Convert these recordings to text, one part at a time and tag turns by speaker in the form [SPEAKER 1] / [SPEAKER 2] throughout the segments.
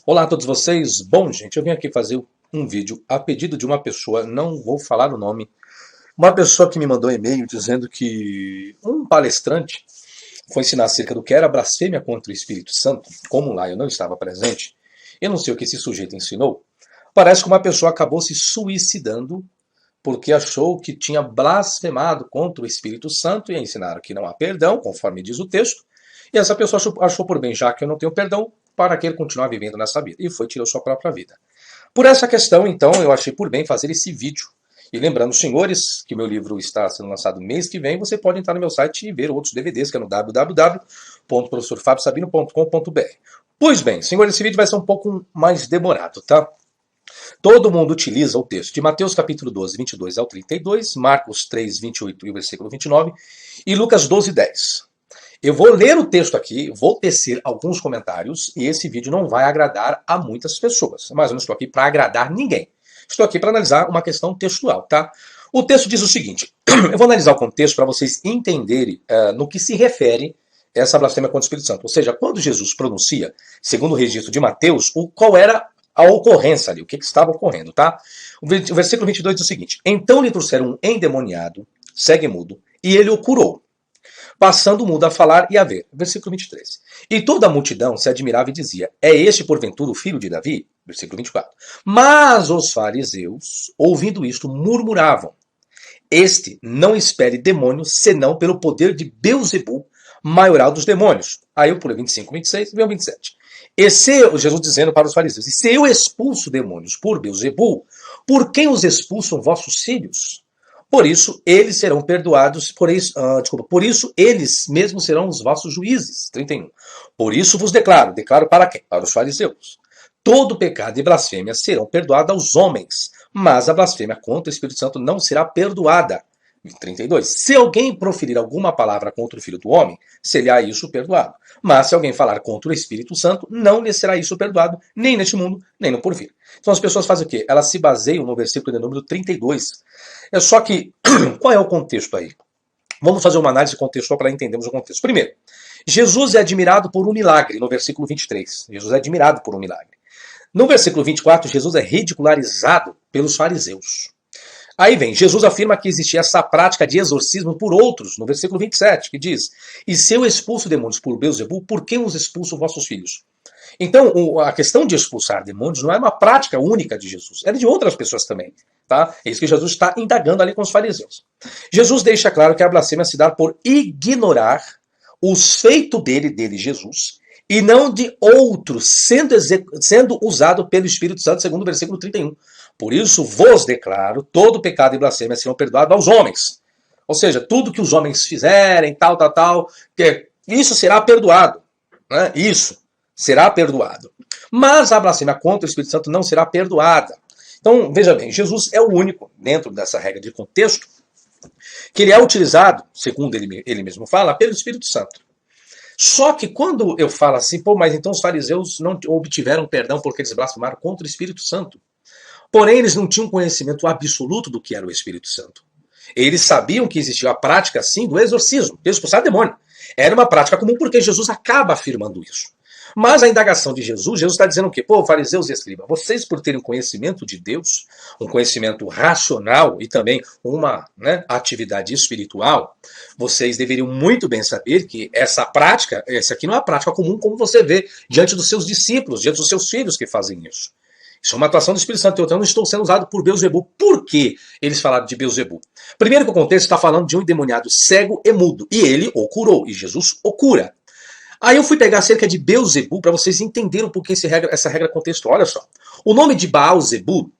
[SPEAKER 1] Olá a todos vocês. Bom, gente, eu vim aqui fazer um vídeo a pedido de uma pessoa, não vou falar o nome, uma pessoa que me mandou um e-mail dizendo que um palestrante foi ensinar acerca do que era blasfêmia contra o Espírito Santo. Como lá eu não estava presente, eu não sei o que esse sujeito ensinou. Parece que uma pessoa acabou se suicidando porque achou que tinha blasfemado contra o Espírito Santo e ensinaram que não há perdão, conforme diz o texto. E essa pessoa achou por bem, já que eu não tenho perdão, para que ele continuar vivendo nessa vida. E foi tirou sua própria vida. Por essa questão, então, eu achei por bem fazer esse vídeo. E lembrando, senhores, que meu livro está sendo lançado mês que vem, você pode entrar no meu site e ver outros DVDs, que é no www.professorfabiosabino.com.br. Pois bem, senhores, esse vídeo vai ser um pouco mais demorado, tá? Todo mundo utiliza o texto de Mateus capítulo 12, 22 ao 32, Marcos 3, 28 e o versículo 29, e Lucas 12, 10. Eu vou ler o texto aqui, vou tecer alguns comentários, e esse vídeo não vai agradar a muitas pessoas. Mas eu não estou aqui para agradar ninguém. Estou aqui para analisar uma questão textual, tá? O texto diz o seguinte, eu vou analisar o contexto para vocês entenderem no que se refere essa blasfêmia contra o Espírito Santo. Ou seja, quando Jesus pronuncia, segundo o registro de Mateus, qual era a ocorrência ali, o que estava ocorrendo, tá? O versículo 22 diz o seguinte, então lhe trouxeram um endemoniado, cego-mudo, e ele o curou, passando o mundo a falar e a ver. Versículo 23. E toda a multidão se admirava e dizia, é este porventura o filho de Davi? Versículo 24. Mas os fariseus, ouvindo isto, murmuravam, este não espere demônios, senão pelo poder de Beelzebul, maioral dos demônios. Aí eu pulei 25, 26 e veio 27. E se, Jesus dizendo para os fariseus, e se eu expulso demônios por Beelzebul, por quem os expulsam vossos filhos? Por isso, eles serão perdoados, por isso eles mesmos serão os vossos juízes. 31. Por isso vos declaro para quem? Para os fariseus. Todo pecado e blasfêmia serão perdoados aos homens, mas a blasfêmia contra o Espírito Santo não será perdoada. 32. Se alguém proferir alguma palavra contra o Filho do Homem, será isso perdoado. Mas se alguém falar contra o Espírito Santo, não lhe será isso perdoado, nem neste mundo, nem no porvir. Então as pessoas fazem o quê? Elas se baseiam no versículo de número 32. É só que, qual é o contexto aí? Vamos fazer uma análise contextual para entendermos o contexto. Primeiro, Jesus é admirado por um milagre, no versículo 23. Jesus é admirado por um milagre. No versículo 24, Jesus é ridicularizado pelos fariseus. Aí vem, Jesus afirma que existia essa prática de exorcismo por outros, no versículo 27, que diz, e se eu expulso demônios por Beelzebul, por que os expulso vossos filhos? Então, a questão de expulsar demônios não é uma prática única de Jesus, é de outras pessoas também. Tá? É isso que Jesus está indagando ali com os fariseus. Jesus deixa claro que a blasfêmia se dá por ignorar os feitos dele, Jesus, e não de outros, sendo usado pelo Espírito Santo, segundo o versículo 31. Por isso vos declaro, todo pecado e blasfêmia serão perdoados aos homens. Ou seja, tudo que os homens fizerem, isso será perdoado. Né? Isso será perdoado. Mas a blasfêmia contra o Espírito Santo não será perdoada. Então, veja bem, Jesus é o único, dentro dessa regra de contexto, que ele é utilizado, segundo ele mesmo fala, pelo Espírito Santo. Só que quando eu falo assim, mas então os fariseus não obtiveram perdão porque eles blasfemaram contra o Espírito Santo. Porém, eles não tinham conhecimento absoluto do que era o Espírito Santo. Eles sabiam que existia a prática, sim, do exorcismo, de expulsar demônio. Era uma prática comum porque Jesus acaba afirmando isso. Mas a indagação de Jesus está dizendo o quê? Fariseus e escribas, vocês por terem um conhecimento de Deus, um conhecimento racional e também uma atividade espiritual, vocês deveriam muito bem saber que essa prática, essa aqui não é uma prática comum como você vê diante dos seus discípulos, diante dos seus filhos que fazem isso. Isso é uma atuação do Espírito Santo. Eu não estou sendo usado por Beelzebul. Por que eles falaram de Beelzebul? Primeiro que o contexto está falando de um endemoniado cego e mudo. E ele o curou. E Jesus o cura. Aí eu fui pegar acerca de Beelzebul para vocês entenderem um pouquinho essa regra contextual. Olha só. O nome de Baal-Zebul,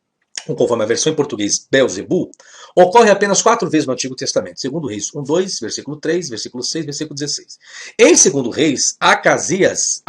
[SPEAKER 1] conforme a versão em português Beelzebul, ocorre apenas 4 vezes no Antigo Testamento. Segundo Reis 1:2, versículo 3, versículo 6, versículo 16. Em Segundo Reis, Acasias,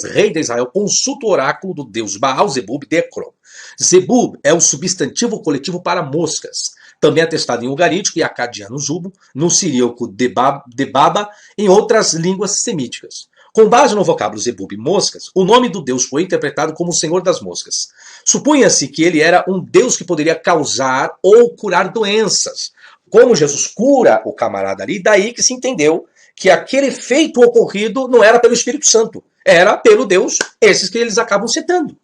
[SPEAKER 1] rei de Israel, consulta o oráculo do deus Baal-Zebub de Ecrom. Zebub é o substantivo coletivo para moscas, também atestado em ugarítico e acadiano zubo, no siríaco debaba, em outras línguas semíticas. Com base no vocábulo Zebub, moscas, o nome do deus foi interpretado como o Senhor das Moscas. Supunha-se que ele era um deus que poderia causar ou curar doenças. Como Jesus cura o camarada ali, daí que se entendeu que aquele feito ocorrido não era pelo Espírito Santo, Era pelo Deus, esses que eles acabam citando.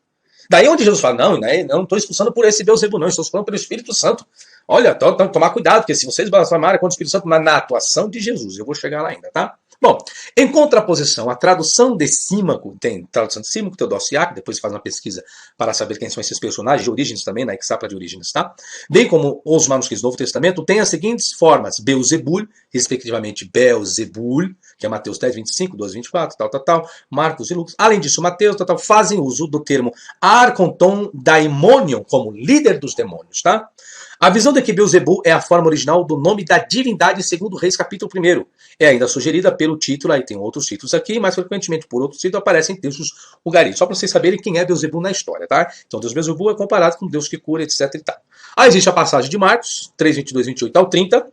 [SPEAKER 1] Daí onde Jesus fala, não, né, eu não estou expulsando por esse Beelzebul, não, estou expulsando pelo Espírito Santo. Olha, tomar cuidado, porque se vocês blasfemarem contra o Espírito Santo, na atuação de Jesus, eu vou chegar lá ainda, tá? Bom, em contraposição, a tradução de Símaco, tem tradução de Símaco, Teodosiaco, depois faz uma pesquisa para saber quem são esses personagens, de Orígenes também, na Exapla de Orígenes, tá? Bem como os manuscritos do Novo Testamento, tem as seguintes formas, Beelzebul, respectivamente Beelzebul, que é Mateus 10, 25, 12, 24, tal, Marcos e Lucas. Além disso, Mateus, fazem uso do termo Arconton Daimonion, como líder dos demônios, tá? A visão de que Beelzebul é a forma original do nome da divindade segundo Reis, capítulo 1. É ainda sugerida pelo título, aí tem outros títulos aqui, mas frequentemente por outros títulos aparecem textos ugaris. Só para vocês saberem quem é Beelzebul na história, tá? Então, Deus Beelzebul é comparado com Deus que cura, etc e tal. Aí existe a passagem de Marcos, 3, 22, 28 ao 30,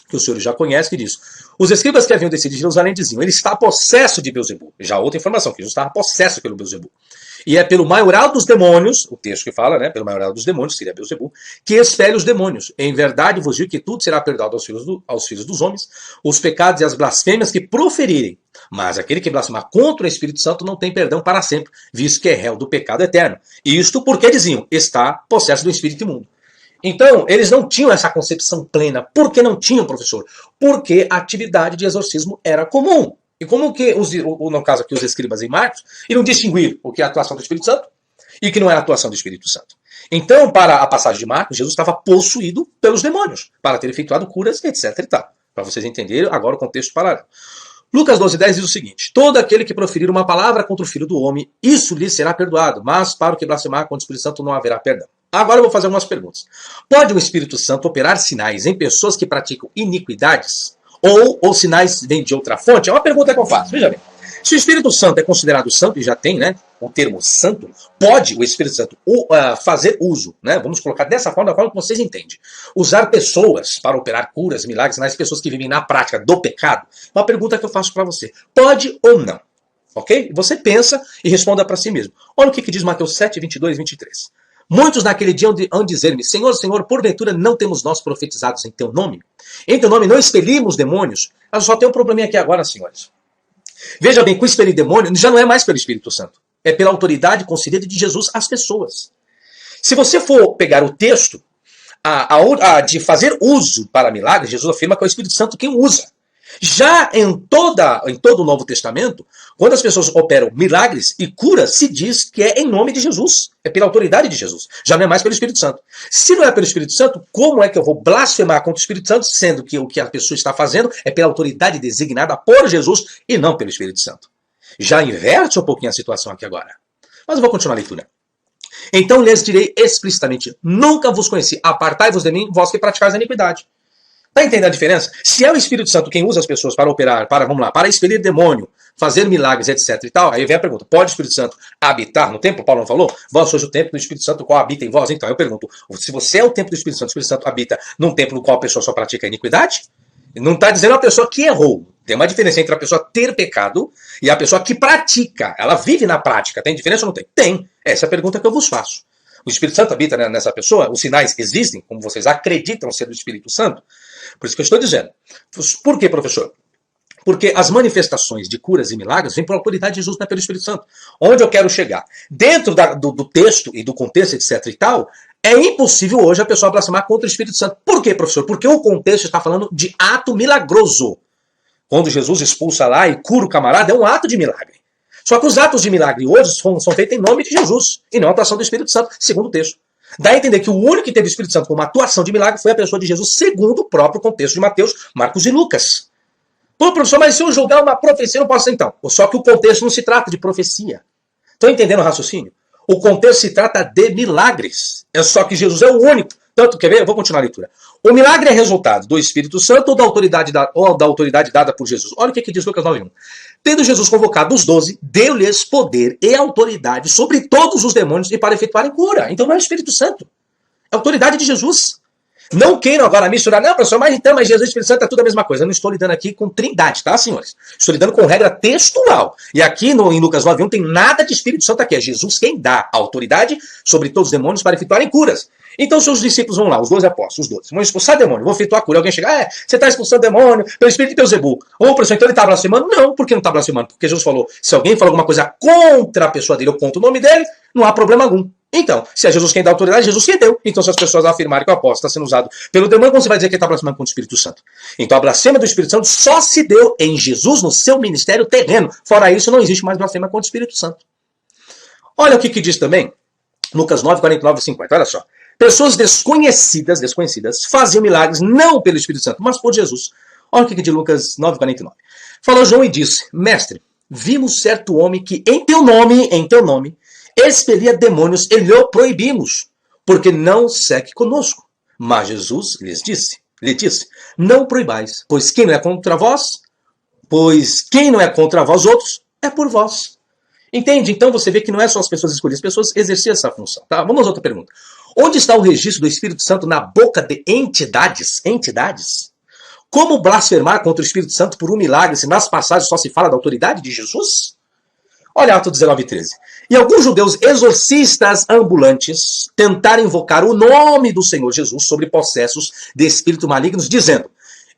[SPEAKER 1] que os senhores já conhecem, que diz: os escribas que haviam descido de Jerusalém diziam, ele está possesso de Beelzebul. Já outra informação, que Jesus estava possesso pelo Beelzebul. E é pelo maioral dos demônios, o texto que fala, né, pelo maioral dos demônios, seria Beelzebul, que expele os demônios. Em verdade vos digo que tudo será perdoado aos filhos dos homens, os pecados e as blasfêmias que proferirem. Mas aquele que blasfemar contra o Espírito Santo não tem perdão para sempre, visto que é réu do pecado eterno. Isto porque diziam, está possesso do espírito imundo. Então, eles não tinham essa concepção plena. Por que não tinham, professor? Porque a atividade de exorcismo era comum. E como que, no caso aqui, os escribas em Marcos, iriam distinguir o que é a atuação do Espírito Santo e o que não é a atuação do Espírito Santo? Então, para a passagem de Marcos, Jesus estava possuído pelos demônios, para ter efetuado curas, etc. e tal. Para vocês entenderem agora o contexto paralelo. Lucas 12:10 diz o seguinte: todo aquele que proferir uma palavra contra o Filho do Homem, isso lhe será perdoado, mas para o que blasfemar contra o Espírito Santo não haverá perdão. Agora eu vou fazer algumas perguntas. Pode o Espírito Santo operar sinais em pessoas que praticam iniquidades? Ou os sinais vêm de outra fonte? É uma pergunta que eu faço. Veja bem. Se o Espírito Santo é considerado santo, e já tem, né, o termo santo, pode o Espírito Santo fazer uso, né, vamos colocar dessa forma, da forma que vocês entendem, usar pessoas para operar curas, milagres nas pessoas que vivem na prática do pecado? Uma pergunta que eu faço para você. Pode ou não? Ok? Você pensa e responda para si mesmo. Olha o que diz Mateus 7, 22 e 23. Muitos naquele dia hão de dizer-me, Senhor, Senhor, porventura não temos nós profetizados em teu nome? Em teu nome não expelimos demônios? Mas só tem um probleminha aqui agora, senhores. Veja bem, que o expelir demônio já não é mais pelo Espírito Santo. É pela autoridade concedida de Jesus às pessoas. Se você for pegar o texto de fazer uso para milagres, Jesus afirma que é o Espírito Santo quem usa. Já em todo o Novo Testamento, quando as pessoas operam milagres e curas, se diz que é em nome de Jesus. É pela autoridade de Jesus. Já não é mais pelo Espírito Santo. Se não é pelo Espírito Santo, como é que eu vou blasfemar contra o Espírito Santo, sendo que o que a pessoa está fazendo é pela autoridade designada por Jesus e não pelo Espírito Santo? Já inverte um pouquinho a situação aqui agora. Mas eu vou continuar a leitura. Então lhes direi explicitamente, nunca vos conheci, apartai-vos de mim, vós que praticais a iniquidade. Está entendendo a diferença? Se é o Espírito Santo quem usa as pessoas para operar, para expelir demônio, fazer milagres, etc e tal, aí vem a pergunta, pode o Espírito Santo habitar no templo? Paulo não falou? Vós sois o templo do Espírito Santo, qual habita em vós? Então eu pergunto, se você é o templo do Espírito Santo habita num templo no qual a pessoa só pratica a iniquidade? Não está dizendo a pessoa que errou. Tem uma diferença entre a pessoa ter pecado e a pessoa que pratica. Ela vive na prática. Tem diferença ou não tem? Tem. Essa é a pergunta que eu vos faço. O Espírito Santo habita nessa pessoa? Os sinais existem, como vocês acreditam ser do Espírito Santo? Por isso que eu estou dizendo. Por quê, professor? Porque as manifestações de curas e milagres vêm por autoridade de Jesus, não é pelo Espírito Santo. Onde eu quero chegar? Dentro do texto e do contexto, etc e tal, é impossível hoje a pessoa blasfemar contra o Espírito Santo. Por quê, professor? Porque o contexto está falando de ato milagroso. Quando Jesus expulsa lá e cura o camarada, é um ato de milagre. Só que os atos de milagre hoje são feitos em nome de Jesus, e não a atuação do Espírito Santo, segundo o texto. Dá a entender que o único que teve o Espírito Santo como atuação de milagre foi a pessoa de Jesus, segundo o próprio contexto de Mateus, Marcos e Lucas. Pô, professor, mas se eu julgar uma profecia, eu não posso ser então. Só que o contexto não se trata de profecia. Estão entendendo o raciocínio? O contexto se trata de milagres. É só que Jesus é o único. Tanto, quer ver? Eu vou continuar a leitura. O milagre é resultado do Espírito Santo ou da autoridade dada por Jesus. Olha o que diz Lucas 9:1. Tendo Jesus convocado os 12, deu-lhes poder e autoridade sobre todos os demônios e para efetuarem cura. Então não é o Espírito Santo. É a autoridade de Jesus. Não queiram agora misturar. Não, professor, mas Jesus e o Espírito Santo é tudo a mesma coisa. Eu não estou lidando aqui com trindade, tá, senhores? Estou lidando com regra textual. E aqui em Lucas 9:1 não tem nada de Espírito Santo aqui. É Jesus quem dá a autoridade sobre todos os demônios para efetuarem curas. Então seus discípulos vão lá, os 12 apóstolos, os 12, vão expulsar demônio, vão efetuar a cura. Alguém chega, você está expulsando demônio pelo espírito de Beelzebul. Ou, professor, então ele está blasfemando? Não, por que não está blasfemando? Porque Jesus falou, se alguém fala alguma coisa contra a pessoa dele ou contra o nome dele, não há problema algum. Então, se é Jesus quem dá autoridade, Jesus quem deu. Então, se as pessoas afirmarem que o apóstolo está sendo usado pelo demônio, como você vai dizer que ele está blasfemando contra o Espírito Santo? Então, a blasfêmia do Espírito Santo só se deu em Jesus, no seu ministério terreno. Fora isso, não existe mais blasfêmia contra o Espírito Santo. Olha o que diz também, Lucas 9, 49 e 50. Olha só. Pessoas desconhecidas faziam milagres não pelo Espírito Santo, mas por Jesus. Olha o que diz Lucas 9, 49. Falou João e disse, mestre, vimos certo homem que em teu nome, expelia demônios e lhe proibimos, porque não segue conosco. Mas Jesus lhe disse, não proibais, pois quem não é contra vós outros, é por vós. Entende? Então você vê que não é só as pessoas escolhidas, as pessoas exerciam essa função. Tá? Vamos a outra pergunta. Onde está o registro do Espírito Santo na boca de entidades? Como blasfemar contra o Espírito Santo por um milagre, se nas passagens só se fala da autoridade de Jesus? Olha Atos 19, 13. E alguns judeus exorcistas ambulantes tentaram invocar o nome do Senhor Jesus sobre possessos de espíritos malignos, dizendo,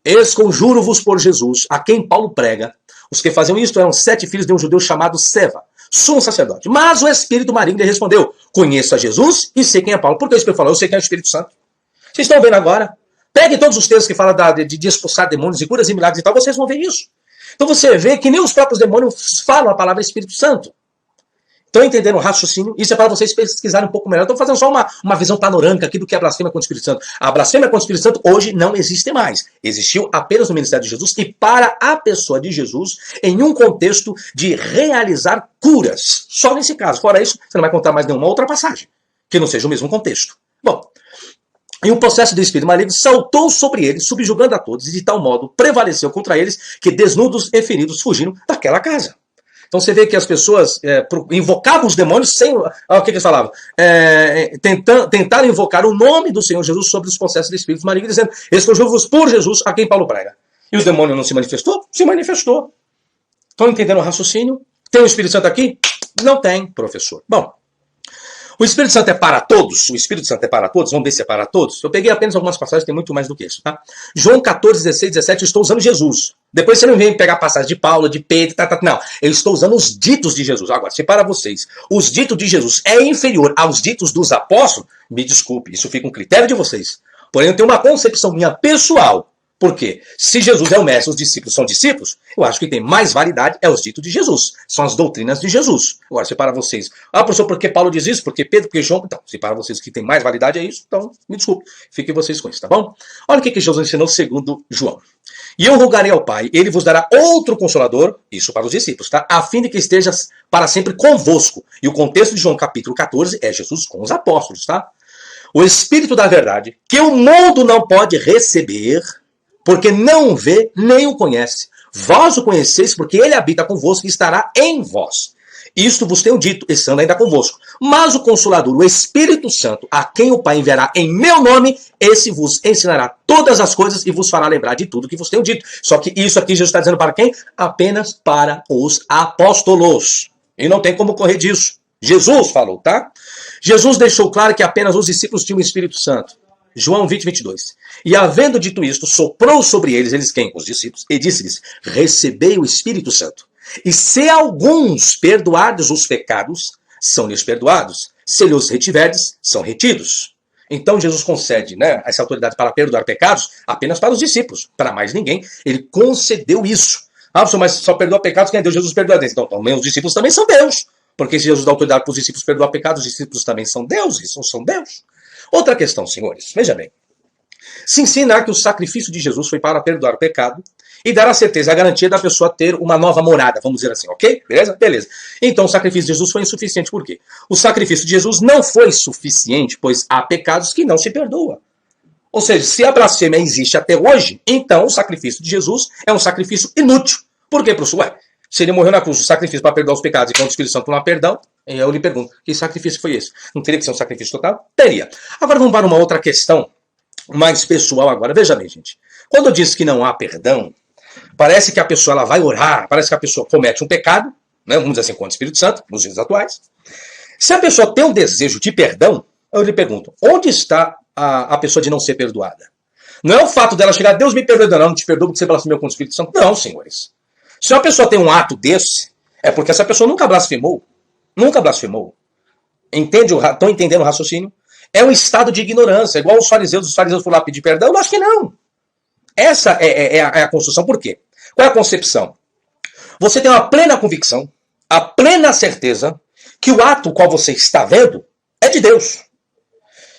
[SPEAKER 1] esconjuro-vos por Jesus, a quem Paulo prega. Os que faziam isto eram 7 filhos de um judeu chamado Seva, sumo sacerdote. Mas o espírito maligno lhe respondeu, conheço a Jesus e sei quem é Paulo. Por que o Espírito falou, eu sei quem é o Espírito Santo? Vocês estão vendo agora? Peguem todos os textos que falam de expulsar demônios e curas e milagres e tal, vocês vão ver isso. Então você vê que nem os próprios demônios falam a palavra Espírito Santo. Estão entendendo o raciocínio? Isso é para vocês pesquisarem um pouco melhor. Estou fazendo só uma visão panorâmica aqui do que é a blasfêmia contra o Espírito Santo. A blasfêmia contra o Espírito Santo hoje não existe mais. Existiu apenas no ministério de Jesus e para a pessoa de Jesus em um contexto de realizar curas. Só nesse caso. Fora isso, você não vai contar mais nenhuma outra passagem que não seja o mesmo contexto. Bom, e o processo do espírito maligno saltou sobre eles, subjugando a todos, e de tal modo prevaleceu contra eles que desnudos e feridos fugiram daquela casa. Então você vê que as pessoas invocavam os demônios sem... o que eles falavam? Tentaram invocar o nome do Senhor Jesus sobre os processos de espíritos malignos, dizendo, escolhi-vos por Jesus, a quem Paulo prega. E o demônio não se manifestou? Se manifestou. Estão entendendo o raciocínio? Tem o Espírito Santo aqui? Não tem, professor. Bom, o Espírito Santo é para todos? O Espírito Santo é para todos? Vamos ver se é para todos? Eu peguei apenas algumas passagens, tem muito mais do que isso, tá? João 14, 16, 17, eu estou usando Jesus. Depois você não vem pegar passagem de Paulo, de Pedro, não. Eu estou usando os ditos de Jesus. Agora, se para vocês, os ditos de Jesus é inferior aos ditos dos apóstolos, me desculpe, isso fica um critério de vocês. Porém, eu tenho uma concepção minha pessoal. Por quê? Se Jesus é o mestre, os discípulos são discípulos, eu acho que tem mais validade é os ditos de Jesus. São as doutrinas de Jesus. Agora, se para vocês, professor, por que Paulo diz isso? Porque Pedro, porque João? Então, se para vocês que tem mais validade é isso, então, me desculpe. Fiquem vocês com isso, tá bom? Olha o que Jesus ensinou segundo João. E eu rogarei ao Pai, ele vos dará outro consolador, isso para os discípulos, tá? A fim de que esteja para sempre convosco. E o contexto de João capítulo 14 é Jesus com os apóstolos, tá? O Espírito da verdade, que o mundo não pode receber, porque não o vê nem o conhece. Vós o conheceis, porque ele habita convosco e estará em vós. Isto vos tenho dito, estando ainda convosco. Mas o Consolador, o Espírito Santo, a quem o Pai enviará em meu nome, esse vos ensinará todas as coisas e vos fará lembrar de tudo que vos tenho dito. Só que isso aqui Jesus está dizendo para quem? Apenas para os apóstolos. E não tem como correr disso. Jesus falou, tá? Jesus deixou claro que apenas os discípulos tinham o Espírito Santo. João 20, 22. E havendo dito isto, soprou sobre eles quem? Os discípulos, e disse-lhes, recebei o Espírito Santo. E se alguns perdoardes os pecados, são-lhes perdoados. Se lhes retiverdes, são retidos. Então Jesus concede, essa autoridade para perdoar pecados apenas para os discípulos, para mais ninguém. Ele concedeu isso. Mas só perdoa pecados quem é Deus, Jesus perdoa Deus. Então os discípulos também são Deus. Porque se Jesus dá autoridade para os discípulos perdoar pecados, os discípulos também são deuses, ou são Deus. Outra questão, senhores, veja bem. Se ensina que o sacrifício de Jesus foi para perdoar o pecado e dar a certeza, a garantia da pessoa ter uma nova morada, vamos dizer assim, ok? Beleza? Beleza. Então o sacrifício de Jesus foi insuficiente, por quê? O sacrifício de Jesus não foi suficiente, pois há pecados que não se perdoam. Ou seja, se a blasfêmia existe até hoje, então o sacrifício de Jesus é um sacrifício inútil. Por quê, professor? Se ele morreu na cruz, o sacrifício para perdoar os pecados e quando o Espírito Santo não há perdão, eu lhe pergunto, que sacrifício foi esse? Não teria que ser um sacrifício total? Teria. Agora vamos para uma outra questão mais pessoal agora. Veja bem, gente. Quando eu disse que não há perdão, parece que a pessoa ela vai orar, parece que a pessoa comete um pecado, vamos dizer assim, contra o Espírito Santo, nos dias atuais. Se a pessoa tem um desejo de perdão, Eu lhe pergunto, onde está a pessoa de não ser perdoada? Não é o fato dela chegar, Deus me perdoa, não te perdoo porque você blasfemou contra o Espírito Santo. Não, senhores. Se uma pessoa tem um ato desse, é porque essa pessoa nunca blasfemou. Nunca blasfemou. Estão entendendo o raciocínio? É um estado de ignorância, igual os fariseus foram lá pedir perdão. Eu acho que não. Essa é a construção. Por quê? Qual é a concepção? Você tem uma plena convicção, a plena certeza que o ato qual você está vendo é de Deus.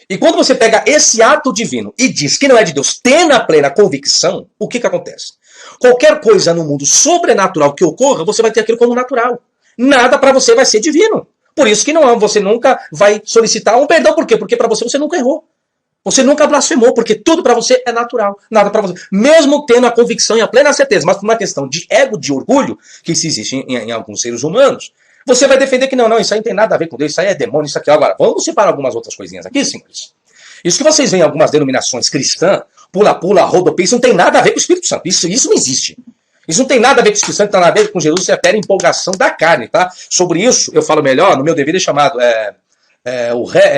[SPEAKER 1] E quando você pega esse ato divino e diz que não é de Deus, tendo a plena convicção, o que acontece? Qualquer coisa no mundo sobrenatural que ocorra, você vai ter aquilo como natural. Nada para você vai ser divino. Por isso que você nunca vai solicitar um perdão. Por quê? Porque para você nunca errou. Você nunca blasfemou, porque tudo para você é natural. Nada para você. Mesmo tendo a convicção e a plena certeza, mas por uma questão de ego, de orgulho, que isso existe em alguns seres humanos, você vai defender que não, isso aí não tem nada a ver com Deus, isso aí é demônio, isso aqui. Agora, vamos separar algumas outras coisinhas aqui, senhores. Isso que vocês veem em algumas denominações cristãs, pula-pula, rodopiia, isso não tem nada a ver com o Espírito Santo. Isso não existe. Isso não tem nada a ver com o Espírito Santo, tem nada a ver com Jesus, isso é a empolgação da carne, tá? Sobre isso, eu falo melhor, no meu dever é chamado,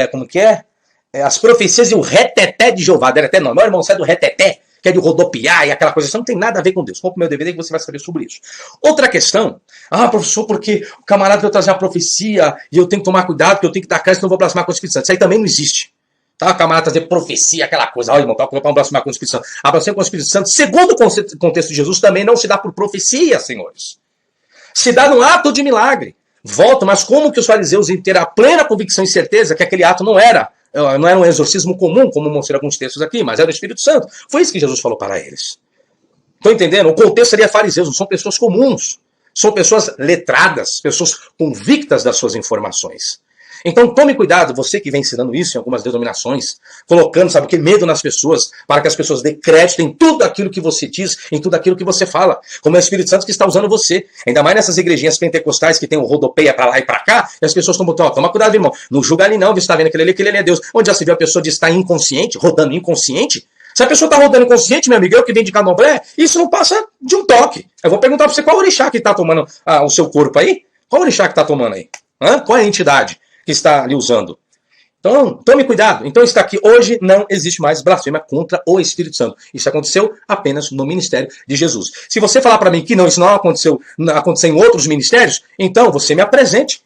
[SPEAKER 1] como que é? As profecias e o reteté de Jeová, dera até não. Meu irmão, você é do reteté, que é de rodopiar e aquela coisa. Isso não tem nada a ver com Deus. Compre o meu DVD que você vai saber sobre isso. Outra questão. Professor, porque o camarada vai trazer a profecia e eu tenho que tomar cuidado, porque eu tenho que dar crédito, senão eu vou blasfemar com o Espírito Santo. Isso aí também não existe. Tá? O camarada trazer profecia, aquela coisa. Olha, irmão, para blasfemar com o Espírito Santo. A blasfêmia com o Espírito Santo, segundo o contexto de Jesus, também não se dá por profecia, senhores. Se dá num ato de milagre. Volta, mas como que os fariseus iam ter a plena convicção e certeza que aquele ato não era um exorcismo comum, como mostram alguns textos aqui, mas era o Espírito Santo. Foi isso que Jesus falou para eles. Estão entendendo? O contexto seria fariseus, não são pessoas comuns. São pessoas letradas, pessoas convictas das suas informações. Então tome cuidado, você que vem ensinando isso em algumas denominações, colocando, sabe o que, medo nas pessoas, para que as pessoas dêem crédito em tudo aquilo que você diz, em tudo aquilo que você fala, como é o Espírito Santo que está usando você. Ainda mais nessas igrejinhas pentecostais que tem o rodopeia para lá e para cá, e as pessoas estão botando, toma cuidado, irmão, não julga ali não, você está vendo aquele ali é Deus. Onde já se viu a pessoa de estar inconsciente, rodando inconsciente? Se a pessoa está rodando inconsciente, meu amigo, eu que vim de Candomblé, isso não passa de um toque. Eu vou perguntar para você qual orixá que está tomando o seu corpo aí? Qual orixá que está tomando aí? Qual é a entidade que está ali usando? Então, tome cuidado. Então está aqui, hoje não existe mais blasfêmia contra o Espírito Santo. Isso aconteceu apenas no ministério de Jesus. Se você falar para mim que não, isso não aconteceu em outros ministérios, então você me apresente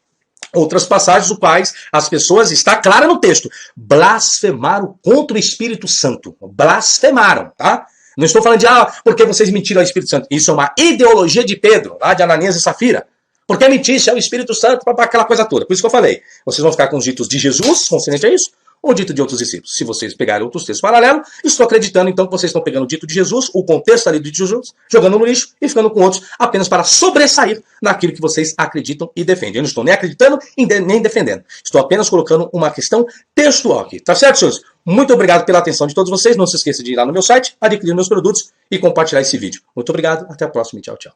[SPEAKER 1] outras passagens do quais as pessoas, está clara no texto, blasfemaram contra o Espírito Santo. Blasfemaram, tá? Não estou falando de, porque vocês mentiram ao Espírito Santo. Isso é uma ideologia de Pedro, lá de Ananias e Safira. Porque é mentira, é o Espírito Santo, para aquela coisa toda. Por isso que eu falei, vocês vão ficar com os ditos de Jesus, concernente a isso, ou dito de outros discípulos. Se vocês pegarem outros textos paralelos, estou acreditando então que vocês estão pegando o dito de Jesus, o contexto ali de Jesus, jogando no lixo e ficando com outros apenas para sobressair naquilo que vocês acreditam e defendem. Eu não estou nem acreditando nem defendendo. Estou apenas colocando uma questão textual aqui. Tá certo, senhores? Muito obrigado pela atenção de todos vocês. Não se esqueça de ir lá no meu site, adquirir meus produtos e compartilhar esse vídeo. Muito obrigado. Até a próxima e tchau, tchau.